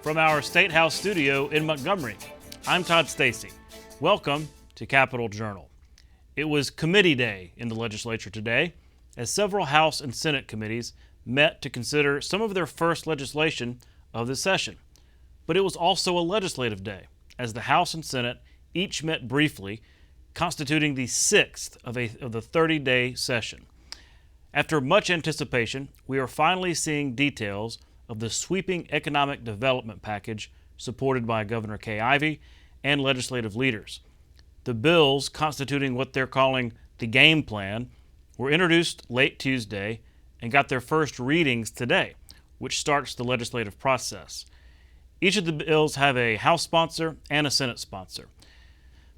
from our State House studio in Montgomery. I'm Todd Stacy. Welcome to Capitol Journal. It was committee day in the legislature today, as several House and Senate committees met to consider some of their first legislation of the session. But it was also a legislative day, as the House and Senate each met briefly, constituting the sixth of the 30-day session. After much anticipation, we are finally seeing details of the sweeping economic development package supported by Governor Kay Ivey and legislative leaders. The bills constituting what they're calling the game plan were introduced late Tuesday and got their first readings today, which starts the legislative process. Each of the bills have a House sponsor and a Senate sponsor.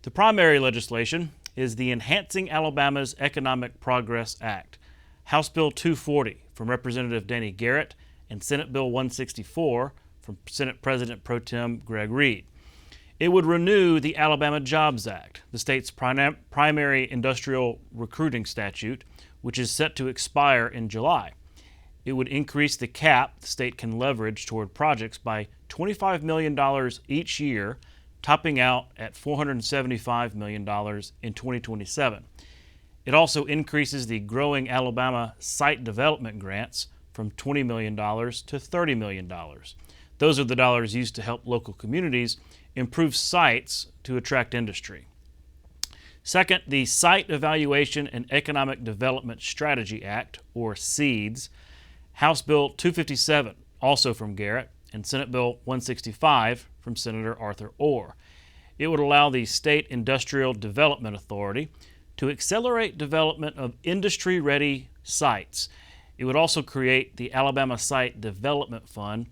The primary legislation is the Enhancing Alabama's Economic Progress Act, House Bill 240 from Representative Danny Garrett and Senate Bill 164 from Senate President Pro Tem Greg Reed. It would renew the Alabama Jobs Act, the state's primary industrial recruiting statute, which is set to expire in July. It would increase the cap the state can leverage toward projects by $25 million each year, topping out at $475 million in 2027. It also increases the growing Alabama site development grants from $20 million to $30 million. Those are the dollars used to help local communities improve sites to attract industry. Second, the Site Evaluation and Economic Development Strategy Act, or SEEDS, House Bill 257, also from Garrett, and Senate Bill 165 from Senator Arthur Orr. It would allow the State Industrial Development Authority to accelerate development of industry-ready sites. It would also create the Alabama Site Development Fund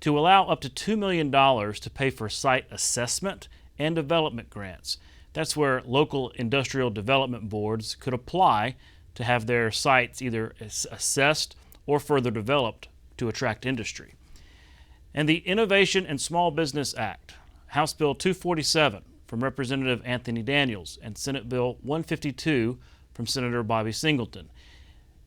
to allow up to $2 million to pay for site assessment and development grants. That's where local industrial development boards could apply to have their sites either assessed or further developed to attract industry. And the Innovation and Small Business Act, House Bill 247 from Representative Anthony Daniels and Senate Bill 152 from Senator Bobby Singleton.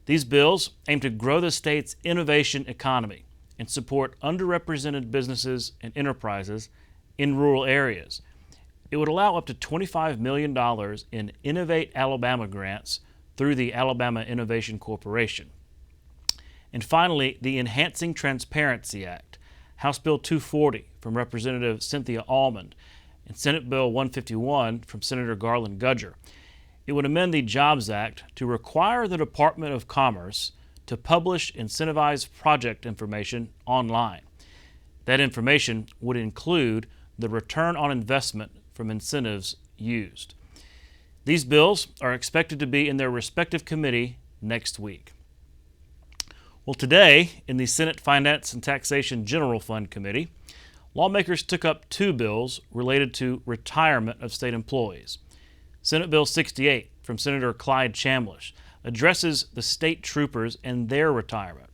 These bills aim to grow the state's innovation economy and support underrepresented businesses and enterprises in rural areas. It would allow up to $25 million in Innovate Alabama grants through the Alabama Innovation Corporation. And finally, the Enhancing Transparency Act, House Bill 240 from Representative Cynthia Almond and Senate Bill 151 from Senator Garland Gudger. It would amend the Jobs Act to require the Department of Commerce to publish incentivized project information online. That information would include the return on investment from incentives used. These bills are expected to be in their respective committee next week. Well, today, in the Senate Finance and Taxation General Fund Committee, lawmakers took up two bills related to retirement of state employees. Senate Bill 68 from Senator Clyde Chambliss addresses the state troopers and their retirement.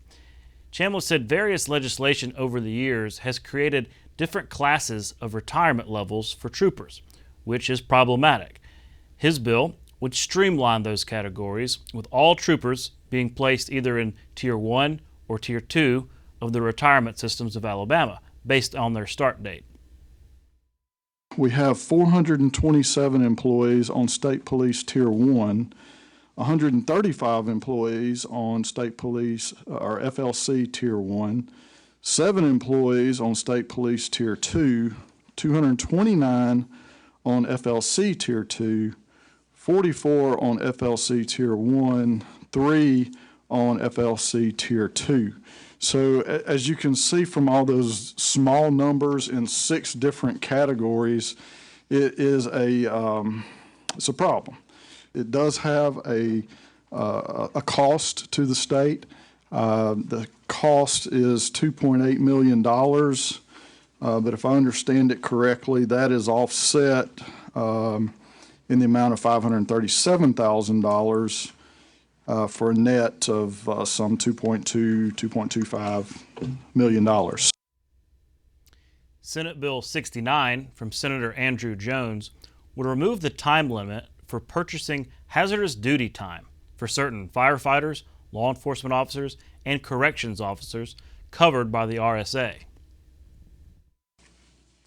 Chambliss said various legislation over the years has created different classes of retirement levels for troopers, which is problematic. His bill would streamline those categories, with all troopers being placed either in Tier 1 or Tier 2 of the retirement systems of Alabama, based on their start date. We have 427 employees on State Police Tier 1, 135 employees on State Police or FLC Tier 1, 7 employees on State Police Tier 2, 229 on FLC Tier 2, 44 on FLC Tier 1, 3 on FLC Tier 2. So as you can see from all those small numbers in 6 different categories, it is it's a problem. It does have a cost to the state. The cost is $2.8 million, but if I understand it correctly, that is offset in the amount of $537,000 for a net of some $2.25 million. Senate Bill 69 from Senator Andrew Jones would remove the time limit for purchasing hazardous duty time for certain firefighters, law enforcement officers, and corrections officers covered by the RSA.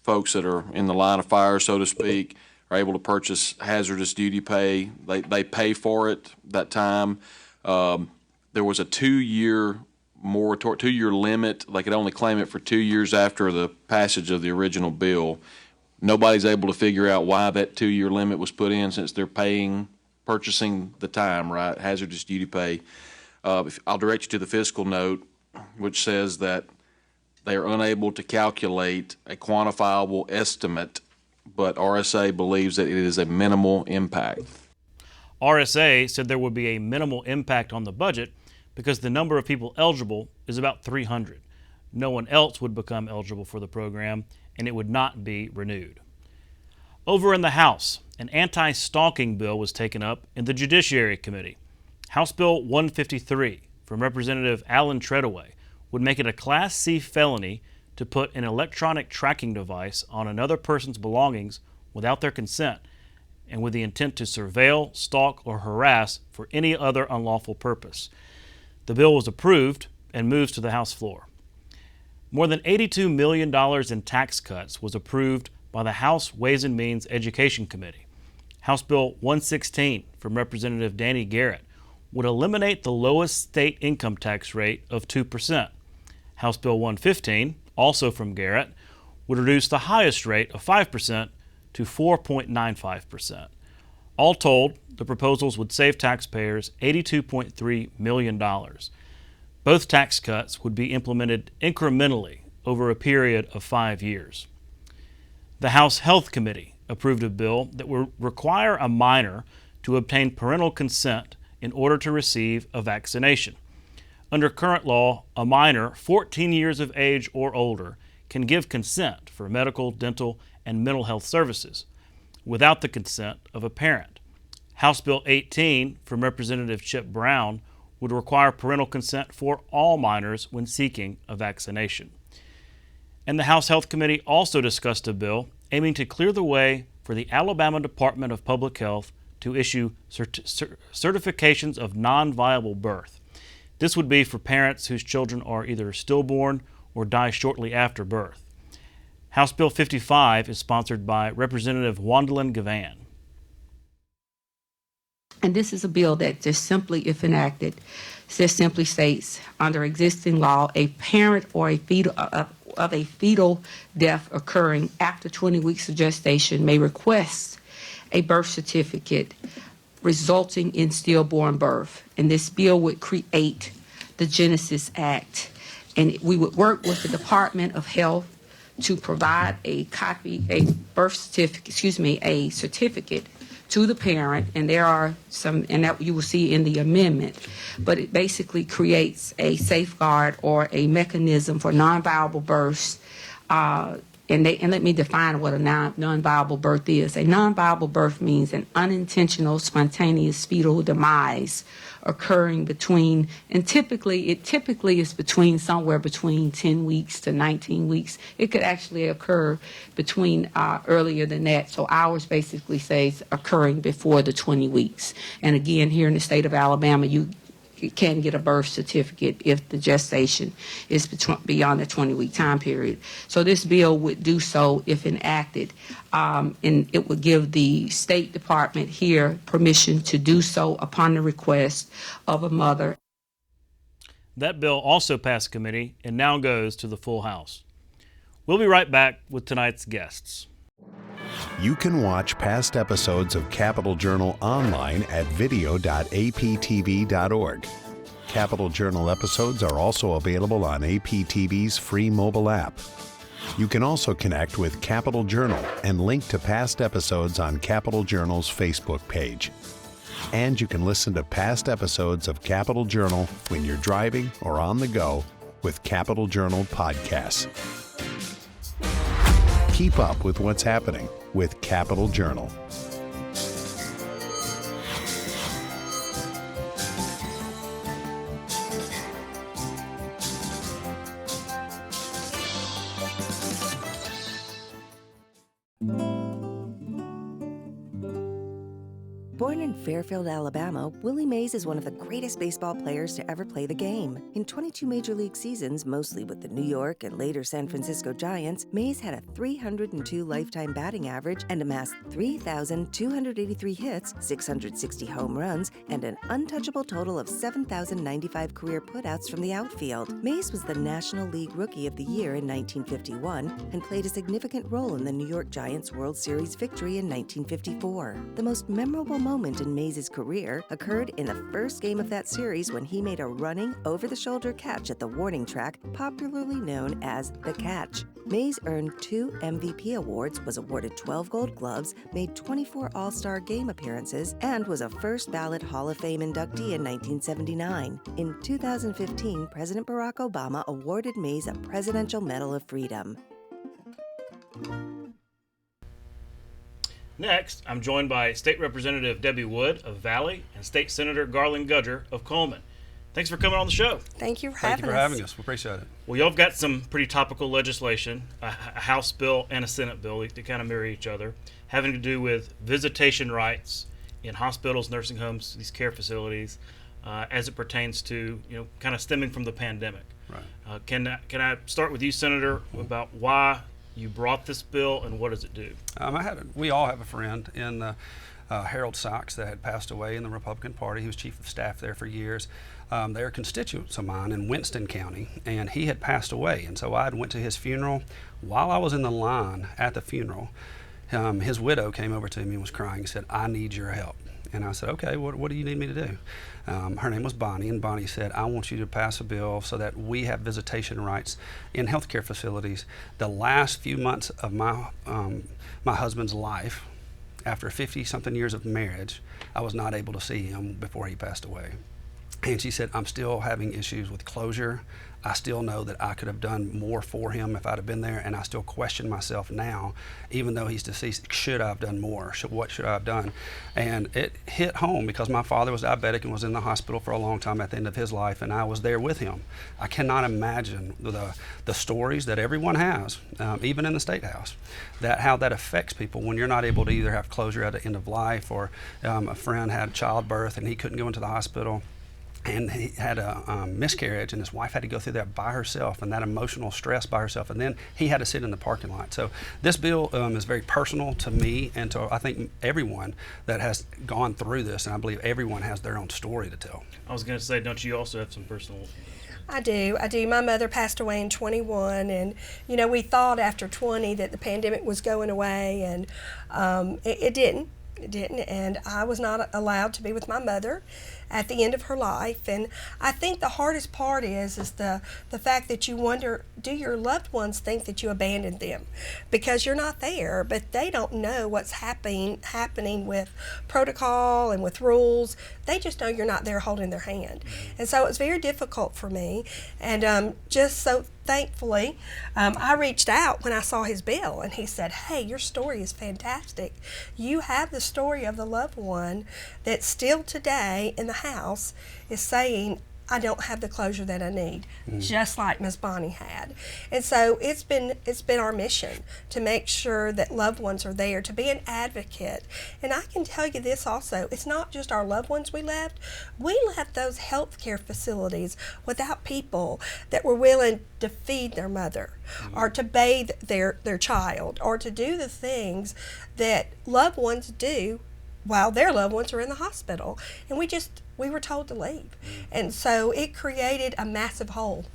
folks that are in the line of fire, so to speak, are able to purchase hazardous duty pay. They pay for it that time. There was a 2-year moratorium, 2-year limit. They could only claim it for 2 years after the passage of the original bill. Nobody's able to figure out why that 2-year limit was put in, since they're purchasing the time, right? Hazardous duty pay. I'll direct you to the fiscal note, which says that they are unable to calculate a quantifiable estimate, but RSA believes that it is a minimal impact. RSA said there would be a minimal impact on the budget because the number of people eligible is about 300. No one else would become eligible for the program, and it would not be renewed. Over in the House, an anti-stalking bill was taken up in the Judiciary Committee. House Bill 153 from Representative Alan Treadaway would make it a Class C felony to put an electronic tracking device on another person's belongings without their consent and with the intent to surveil, stalk, or harass for any other unlawful purpose. The bill was approved and moves to the House floor. More than $82 million in tax cuts was approved by the House Ways and Means Education Committee. House Bill 116 from Representative Danny Garrett would eliminate the lowest state income tax rate of 2%. House Bill 115, also from Garrett, would reduce the highest rate of 5% to 4.95%. All told, the proposals would save taxpayers $82.3 million. Both tax cuts would be implemented incrementally over a period of 5 years. The House Health Committee approved a bill that would require a minor to obtain parental consent in order to receive a vaccination. Under current law, a minor 14 years of age or older can give consent for medical, dental, and mental health services without the consent of a parent. House Bill 18 from Representative Chip Brown would require parental consent for all minors when seeking a vaccination. And the House Health Committee also discussed a bill aiming to clear the way for the Alabama Department of Public Health to issue certifications of non-viable birth. This would be for parents whose children are either stillborn or die shortly after birth. House Bill 55 is sponsored by Representative Wandolyn Gavan. And this is a bill that just simply, if enacted, just simply states, under existing law, a parent or a fetal of a fetal death occurring after 20 weeks of gestation may request a birth certificate resulting in stillborn birth. And this bill would create the Genesis Act. And we would work with the Department of Health to provide a certificate to the parent, and there are some, and that you will see in the amendment, but it basically creates a safeguard or a mechanism for non-viable births. And let me define what a non-viable birth is. A non-viable birth means an unintentional, spontaneous fetal demise occurring between, and typically is between somewhere between 10 weeks to 19 weeks. It could actually occur between earlier than that. So ours basically says occurring before the 20 weeks. And again, here in the state of Alabama, you can get a birth certificate if the gestation is beyond the 20-week time period. So this bill would do so if enacted, and it would give the State Department here permission to do so upon the request of a mother. That bill also passed committee and now goes to the full House. We'll be right back with tonight's guests. You can watch past episodes of Capital Journal online at video.aptv.org. Capital Journal episodes are also available on APTV's free mobile app. You can also connect with Capital Journal and link to past episodes on Capital Journal's Facebook page. And you can listen to past episodes of Capital Journal when you're driving or on the go with Capital Journal podcasts. Keep up with what's happening with Capital Journal. Born in Fairfield, Alabama, Willie Mays is one of the greatest baseball players to ever play the game. In 22 Major League seasons, mostly with the New York and later San Francisco Giants, Mays had a 302 lifetime batting average and amassed 3,283 hits, 660 home runs, and an untouchable total of 7,095 career putouts from the outfield. Mays was the National League Rookie of the Year in 1951 and played a significant role in the New York Giants World Series victory in 1954. The most memorable moment in Mays' career occurred in the first game of that series when he made a running, over-the-shoulder catch at the warning track, popularly known as the catch. Mays earned 2 MVP awards, was awarded 12 Gold Gloves, made 24 All-Star Game appearances, and was a first-ballot Hall of Fame inductee in 1979. In 2015, President Barack Obama awarded Mays a Presidential Medal of Freedom. Next, I'm joined by State Representative Debbie Wood of Valley and State Senator Garland Gudger of Coleman. Thanks for coming on the show. Thank you for Thank having you for us. having us. We appreciate it. Well, y'all have got some pretty topical legislation, a House bill and a Senate bill. They kind of mirror each other, having to do with visitation rights in hospitals, nursing homes, these care facilities, as it pertains to, kind of stemming from the pandemic. Right. Can I start with you, Senator, about why you brought this bill and what does it do? We all have a friend in Harold Sykes that had passed away in the Republican Party. He was chief of staff there for years. They are constituents of mine in Winston County, and he had passed away. And so I went to his funeral. While I was in the line at the funeral, his widow came over to me and was crying and said, "I need your help." And I said, "Okay, what do you need me to do?" Her name was Bonnie, and Bonnie said, "I want you to pass a bill so that we have visitation rights in healthcare facilities. The last few months of my husband's life, after 50-something years of marriage, I was not able to see him before he passed away." And she said, "I'm still having issues with closure. I still know that I could have done more for him if I'd have been there, and I still question myself now, even though he's deceased, should I have done more? What should I have done?" And it hit home because my father was diabetic and was in the hospital for a long time at the end of his life, and I was there with him. I cannot imagine the stories that everyone has, even in the State House, that how that affects people when you're not able to either have closure at the end of life, or a friend had childbirth and he couldn't go into the hospital. And he had a miscarriage, and his wife had to go through that by herself, and that emotional stress by herself, and then he had to sit in the parking lot. So this bill is very personal to me and to, I think, everyone that has gone through this, and I believe everyone has their own story to tell. I was going to say, don't you also have some personal... I do. My mother passed away in 21, and we thought after 20 that the pandemic was going away, and it didn't. It didn't, and I was not allowed to be with my mother at the end of her life. And I think the hardest part is the fact that you wonder, do your loved ones think that you abandoned them because you're not there, but they don't know what's happening with protocol and with rules. They just know you're not there holding their hand. And so it was very difficult for me, and just so thankfully, I reached out when I saw his bill, and he said, "Hey, your story is fantastic. You have the story of the loved one that still today in the House is saying, I don't have the closure that I need," just like Ms. Bonnie had. And so it's been our mission to make sure that loved ones are there, to be an advocate. And I can tell you this also, it's not just our loved ones we left those health care facilities without people that were willing to feed their mother, or to bathe their child, or to do the things that loved ones do while their loved ones are in the hospital. And we were told to leave. And so it created a massive hole,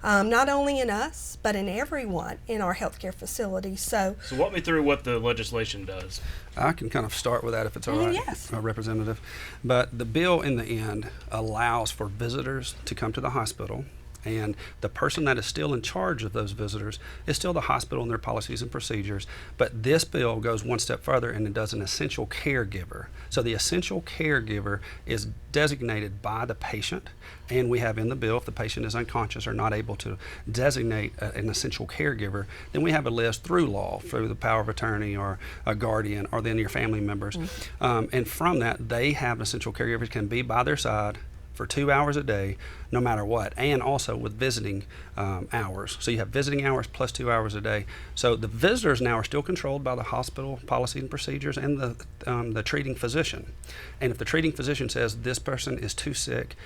not only in us, but in everyone in our healthcare facilities. So walk me through what the legislation does. I can kind of start with that if it's all right, yes. Representative. But the bill in the end allows for visitors to come to the hospital, and the person that is still in charge of those visitors is still the hospital and their policies and procedures. But this bill goes one step further, and it does an essential caregiver. So the essential caregiver is designated by the patient, and we have in the bill, if the patient is unconscious or not able to designate an essential caregiver, then we have a list through law, through the power of attorney or a guardian, or then your family members. And from that, they have essential caregivers, can be by their side for 2 hours a day, no matter what, and also with visiting hours. So you have visiting hours plus 2 hours a day. So the visitors now are still controlled by the hospital policy and procedures and the treating physician. And if the treating physician says this person is too sick,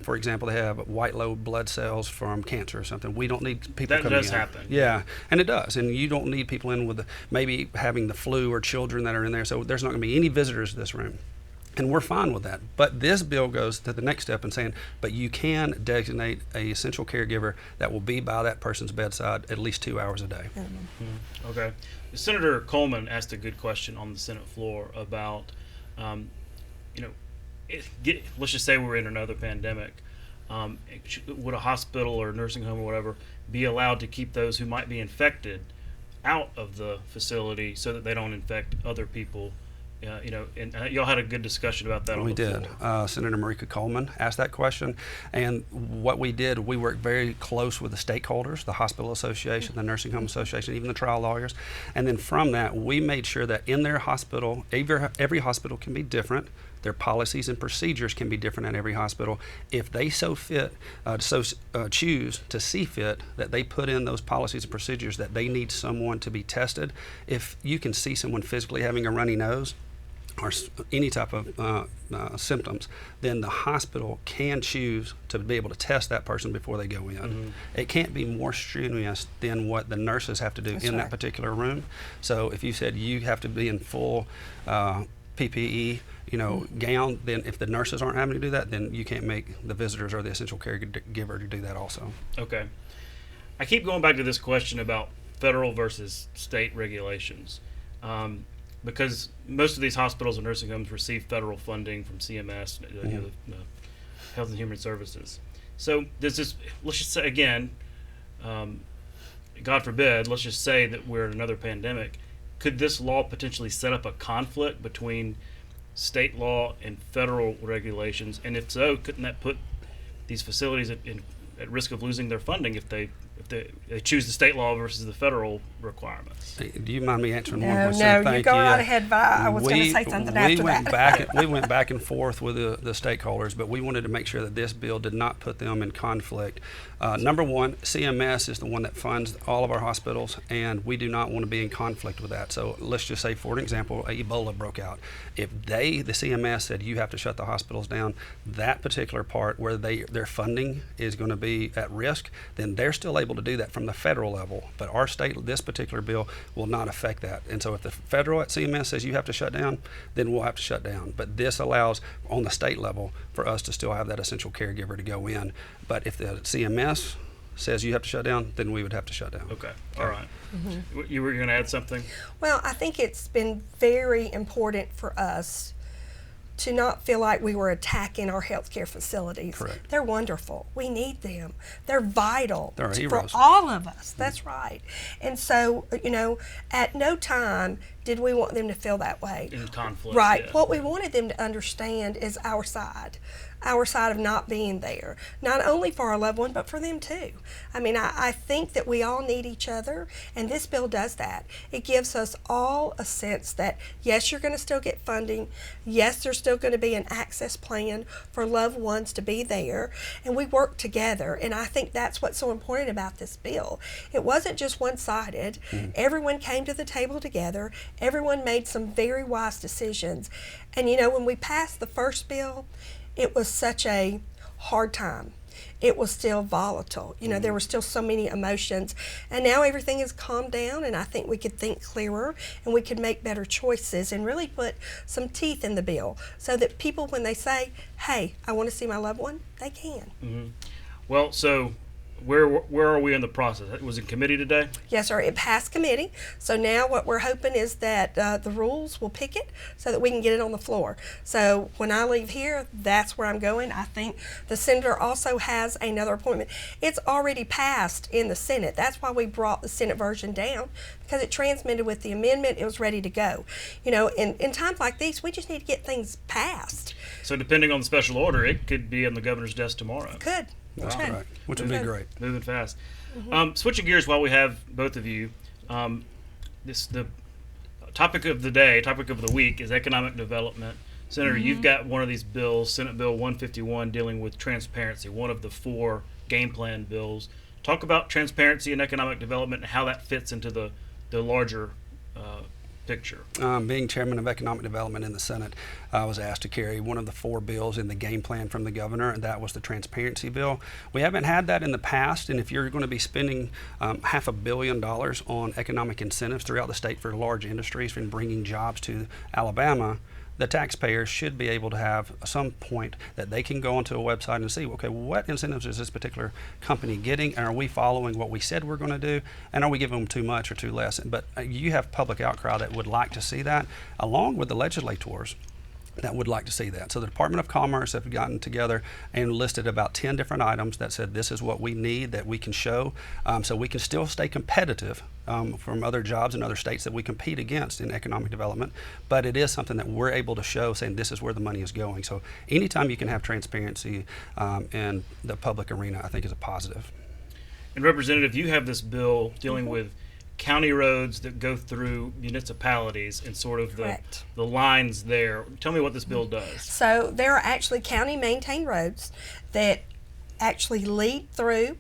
for example, they have white low blood cells from cancer or something, we don't need people coming in. That does happen. Yeah, and it does. And you don't need people in with maybe having the flu or children that are in there. So there's not going to be any visitors to this room. And we're fine with that. But this bill goes to the next step and saying, but you can designate a essential caregiver that will be by that person's bedside at least 2 hours a day. Mm-hmm. Okay. Senator Coleman asked a good question on the Senate floor about, let's just say we're in another pandemic. Would a hospital or nursing home or whatever be allowed to keep those who might be infected out of the facility so that they don't infect other people? And y'all had a good discussion about that. We did. Senator Marika Coleman asked that question, and what we did, we worked very close with the stakeholders, the hospital association, the nursing home association, even the trial lawyers, and then from that, we made sure that in their hospital, every hospital can be different. Their policies and procedures can be different at every hospital. If they choose to see fit that they put in those policies and procedures that they need someone to be tested. If you can see someone physically having a runny nose or any type of symptoms, then the hospital can choose to be able to test that person before they go in. Mm-hmm. It can't be more strenuous than what the nurses have to do that particular room. So if you said you have to be in full PPE, gown, then if the nurses aren't having to do that, then you can't make the visitors or the essential caregiver to do that also. Okay. I keep going back to this question about federal versus state regulations, because most of these hospitals and nursing homes receive federal funding from CMS, Health and Human Services. So does this, let's just say again, God forbid, let's just say that we're in another pandemic. Could this law potentially set up a conflict between state law and federal regulations? And if so, couldn't that put these facilities at risk of losing their funding if they choose the state law versus the federal requirements? Do you mind me answering one question? No, you go right ahead, Vi. I was going to say something after that. We went back and forth with the stakeholders, but we wanted to make sure that this bill did not put them in conflict. Number one, CMS is the one that funds all of our hospitals, and we do not want to be in conflict with that. So let's just say, for an example, Ebola broke out. If the CMS said you have to shut the hospitals down, that particular part where their funding is going to be at risk, then they're still able to do that from the federal level. But our state, this particular bill will not affect that. And so if the federal at CMS says you have to shut down, then we'll have to shut down. But this allows on the state level for us to still have that essential caregiver to go in. But if the CMS says you have to shut down, then we would have to shut down. Okay. All right. Mm-hmm. You were going to add something? Well, I think it's been very important for us to not feel like we were attacking our healthcare facilities. Correct. They're wonderful. We need them. They're vital for all of us. That's right. And so, at no time did we want them to feel that way. In conflict. Right. Yeah. What we wanted them to understand is our side of not being there, not only for our loved one, but for them too. I mean, I think that we all need each other, and this bill does that. It gives us all a sense that, yes, you're going to still get funding. Yes, there's still going to be an access plan for loved ones to be there, and we work together, and I think that's what's so important about this bill. It wasn't just one-sided. Mm-hmm. Everyone came to the table together. Everyone made some very wise decisions. And, when we passed the first bill, it was such a hard time. It was still volatile. There were still so many emotions. And now everything has calmed down, and I think we could think clearer and we could make better choices and really put some teeth in the bill so that people, when they say, hey, I want to see my loved one, they can. Mm-hmm. Well, so where are we in the process? It was in committee today? Yes, sir. It passed committee. So now what we're hoping is that the rules will pick it so that we can get it on the floor. So when I leave here, that's where I'm going. I think the senator also has another appointment. It's already passed in the Senate. That's why we brought the Senate version down, because it transmitted with the amendment. It was ready to go. In times like these, we just need to get things passed. So depending on the special order, it could be on the governor's desk tomorrow. It could. That's right. Which would be great. Moving fast. Mm-hmm. Switching gears while we have both of you, the topic of the day, topic of the week is economic development Senator, you've got one of these bills, Senate Bill 151, dealing with transparency, one of the 4 game plan bills. Talk about transparency and economic development and how that fits into the larger picture. Being chairman of economic development in the Senate, I was asked to carry one of the 4 bills in the game plan from the governor, and that was the transparency bill. We haven't had that in the past, and if you're going to be spending $500 million on economic incentives throughout the state for large industries and bringing jobs to Alabama, the taxpayers should be able to have some point that they can go onto a website and see, okay, what incentives is this particular company getting, and are we following what we said we're going to do, and are we giving them too much or too less? But you have public outcry that would like to see that, along with the legislators that would like to see that. So the Department of Commerce have gotten together and listed about 10 different items that said this is what we need that we can show, so we can still stay competitive from other jobs in other states that we compete against in economic development. But it is something that we're able to show, saying this is where the money is going. So anytime you can have transparency in the public arena, I think is a positive. And Representative, you have this bill dealing with county roads that go through municipalities and sort of the lines there. Tell me what this bill does. So there are actually county maintained roads that actually lead through,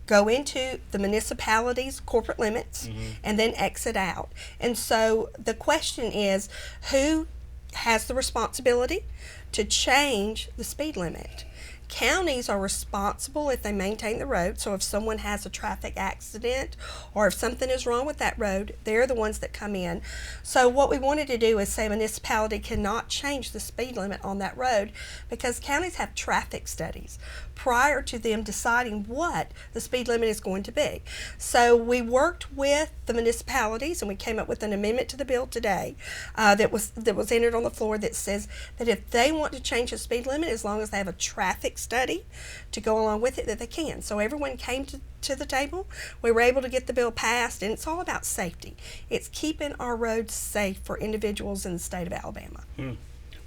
go into the municipality's corporate limits, and then exit out. And so the question is, who has the responsibility to change the speed limit? Counties are responsible if they maintain the road. So if someone has a traffic accident or if something is wrong with that road, they're the ones that come in. So what we wanted to do is say a municipality cannot change the speed limit on that road because counties have traffic studies prior to them deciding what the speed limit is going to be. So we worked with the municipalities and we came up with an amendment to the bill today that was entered on the floor that says that if they want to change the speed limit, as long as they have a traffic study to go along with it, that they can. So everyone came to the table. We were able to get the bill passed, and it's all about safety. It's keeping our roads safe for individuals in the state of Alabama.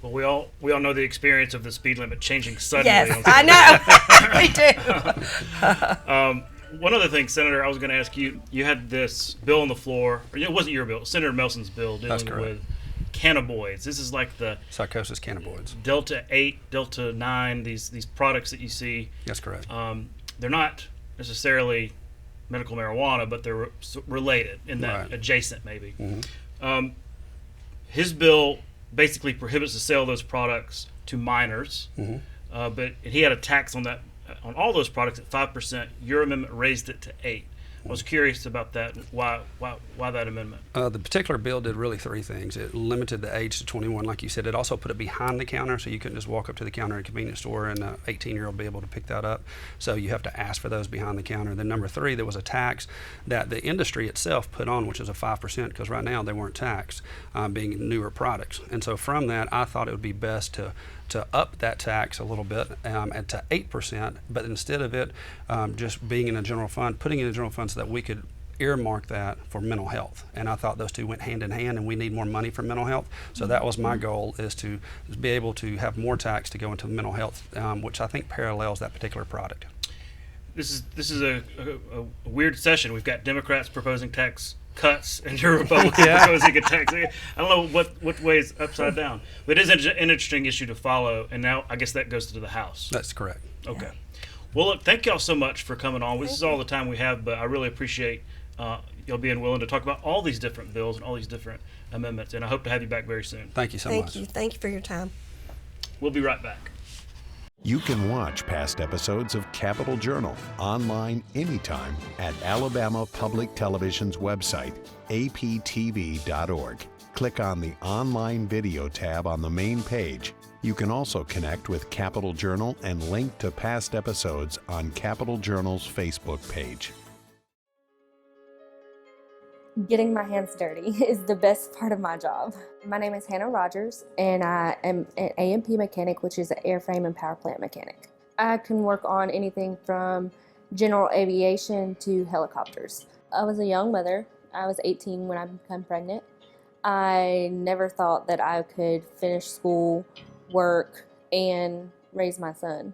Well, we all know the experience of the speed limit changing suddenly. Yes, I know. We do. One other thing, Senator, I was going to ask you. You had this bill on the floor. Or it wasn't your bill. Senator Melson's bill dealing with cannabinoids. This is like the psychosis cannabinoids. Delta 8, Delta 9. These products that you see. That's correct. They're not necessarily medical marijuana, but they're related in that adjacent maybe. His bill basically prohibits the sale of those products to minors, but he had a tax on that on all those products at 5%. Your amendment raised it to 8%. I was curious about that. Why that amendment? The particular bill did really 3 things. It limited the age to 21, like you said. It also put it behind the counter, so you couldn't just walk up to the counter at a convenience store and an 18-year-old be able to pick that up. So you have to ask for those behind the counter. Then number 3, there was a tax that the industry itself put on, which is a 5%, because right now they weren't taxed, being newer products. And so from that, I thought it would be best to up that tax a little bit and to 8%, but instead of it just being in a general fund, putting it in a general fund so that we could earmark that for mental health. And I thought those two went hand in hand, and we need more money for mental health. So that was my goal, is to be able to have more tax to go into mental health, which I think parallels that particular product. This is a weird session. We've got Democrats proposing tax cuts and your Republicans proposing a tax. I don't know what way is upside down. But it is an interesting issue to follow, and now I guess that goes to the House. That's correct. Okay. Yeah. Well, look, thank y'all so much for coming on. This is all the time we have, but I really appreciate y'all being willing to talk about all these different bills and all these different amendments, and I hope to have you back very soon. Thank you so much. Thank you for your time. We'll be right back. You can watch past episodes of Capitol Journal online anytime at Alabama Public Television's website, aptv.org. Click on the Online Video tab on the main page. You can also connect with Capitol Journal and link to past episodes on Capitol Journal's Facebook page. Getting my hands dirty is the best part of my job. My name is Hannah Rogers, and I am an AMP mechanic, which is an airframe and power plant mechanic. I can work on anything from general aviation to helicopters. I was a young mother. I was 18 when I became pregnant. I never thought that I could finish school, work, and raise my son.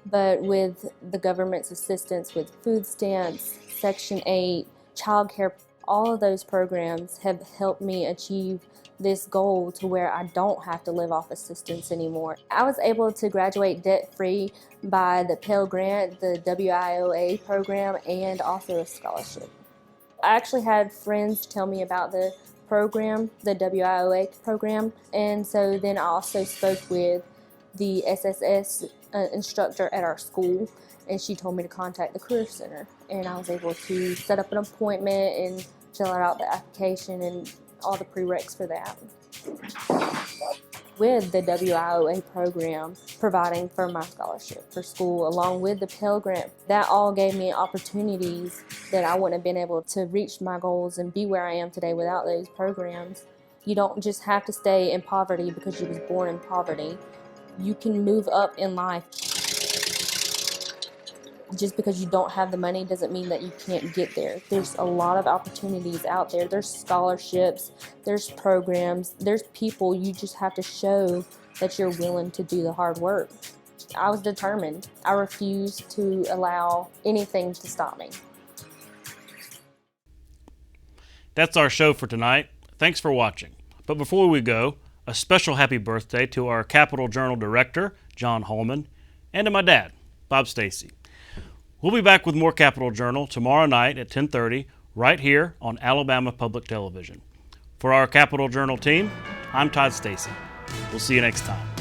But with the government's assistance with food stamps, Section 8, child care, all of those programs have helped me achieve this goal to where I don't have to live off assistance anymore. I was able to graduate debt-free by the Pell Grant, the WIOA program, and also a scholarship. I actually had friends tell me about the program, the WIOA program, and so then I also spoke with the SSS instructor at our school, and she told me to contact the Career Center, and I was able to set up an appointment and fill out the application and all the prereqs for that. With the WIOA program providing for my scholarship for school, along with the Pell Grant, that all gave me opportunities that I wouldn't have been able to reach my goals and be where I am today without those programs. You don't just have to stay in poverty because you was born in poverty. You can move up in life. Just because you don't have the money doesn't mean that you can't get there. There's a lot of opportunities out there. There's scholarships, there's programs, there's people. You just have to show that you're willing to do the hard work. I was determined. I refused to allow anything to stop me. That's our show for tonight. Thanks for watching. But before we go, a special happy birthday to our Capital Journal director, John Holman, and to my dad, Bob Stacy. We'll be back with more Capital Journal tomorrow night at 10:30 right here on Alabama Public Television. For our Capital Journal team, I'm Todd Stacy. We'll see you next time.